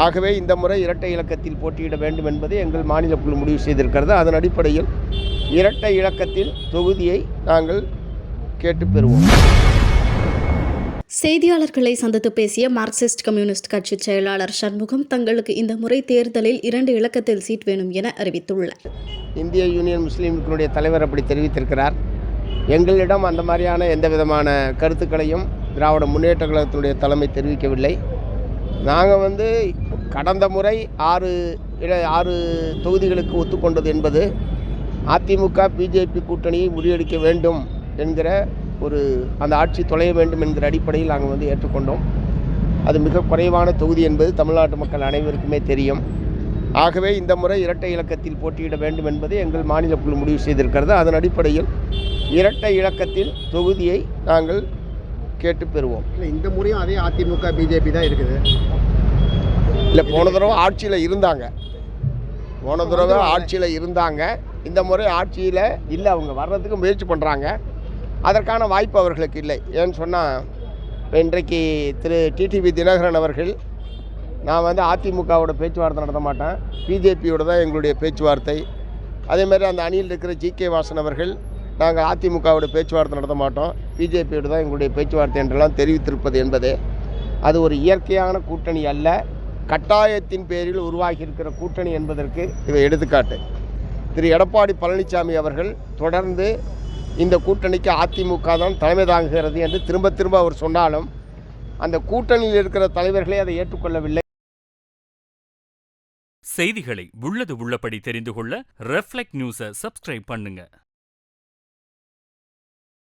ஆகவே இந்த முறை இரட்டை இலக்கத்தில் போட்டியிட வேண்டும் என்பது எங்கள் மாநில குழு முடிவு செய்திருக்கிறது. அதன் அடிப்படையில் இரட்டை இலக்கத்தில் தொகுதியை நாங்கள் கேட்டு பெறுவோம். செய்தியாளர்களை சந்தித்து பேசிய மார்க்சிஸ்ட் கம்யூனிஸ்ட் கட்சி செயலாளர் சண்முகம் தங்களுக்கு இந்த முறை தேர்தலில் 2 இலக்கத்தில் சீட் வேணும் என அறிவித்துள்ளார். இந்திய யூனியன் முஸ்லீம் லீக்கினுடைய தலைவர் அப்படி தெரிவித்திருக்கிறார். எங்களிடம் அந்த மாதிரியான எந்த விதமான கருத்துக்களையும் திராவிட முன்னேற்ற கழகத்தினுடைய தலைமை தெரிவிக்கவில்லை. நாங்கள் கடந்த முறை 6 தொகுதிகளுக்கு ஒத்துக்கொண்டது என்பது அதிமுக பிஜேபி கூட்டணியை முறியடிக்க வேண்டும் என்கிற அந்த ஆட்சி தொலைய வேண்டும் என்கிற அடிப்படையில் நாங்கள் ஏற்றுக்கொண்டோம். அது மிக குறைவான தொகுதி என்பது தமிழ்நாட்டு மக்கள் அனைவருக்குமே தெரியும். ஆகவே இந்த முறை இரட்டை இலக்கத்தில் போட்டியிட வேண்டும் என்பது எங்கள் மாநில குழு முடிவு செய்திருக்கிறது. அதன் அடிப்படையில் இரட்டை இலக்கத்தில் தொகுதியை நாங்கள் கேட்டு பெறுவோம். இந்த முறையும் அதே அதிமுக பிஜேபி தான் இருக்குது. இல்லை, போன தடவை ஆட்சியில் இருந்தாங்க. இந்த முறை ஆட்சியில் இல்லை, அவங்க வர்றதுக்கு முயற்சி பண்ணுறாங்க. அதற்கான வாய்ப்பு அவர்களுக்கு இல்லை. ஏன்னு சொன்னால், இப்போ இன்றைக்கு திரு டிடிவி தினகரன் அவர்கள், நான் அதிமுகவோட பேச்சுவார்த்தை நடத்த மாட்டேன், பிஜேபியோட தான் எங்களுடைய பேச்சுவார்த்தை. அதேமாதிரி அந்த அணியில் இருக்கிற ஜி.கே. வாசன் அவர்கள், நாங்கள் அதிமுகவோட பேச்சுவார்த்தை நடத்த மாட்டோம், பிஜேபியோட தான் எங்களுடைய பேச்சுவார்த்தை என்றெல்லாம் தெரிவித்திருப்பது என்பது அது ஒரு இயற்கையான கூட்டணி அல்ல, கட்டாயத்தின் பேரில் உருவாகி இருக்கிற கூட்டணி என்பதற்கு இவை எடுத்துக்காட்டு. திரு எடப்பாடி பழனிசாமி அவர்கள் தொடர்ந்து இந்த கூட்டணிக்கு அதிமுக தான் தலைமை தாங்குகிறது என்று திரும்ப அவர் சொன்னாலும் அந்த கூட்டணியில் இருக்கிற தலைவர்களே அதை ஏற்றுக்கொள்ளவில்லை. செய்திகளை உள்ளது உள்ளபடி தெரிந்து கொள்ள ரெஃப்ளெக்ட் நியூஸை சப்ஸ்கிரைப் பண்ணுங்க.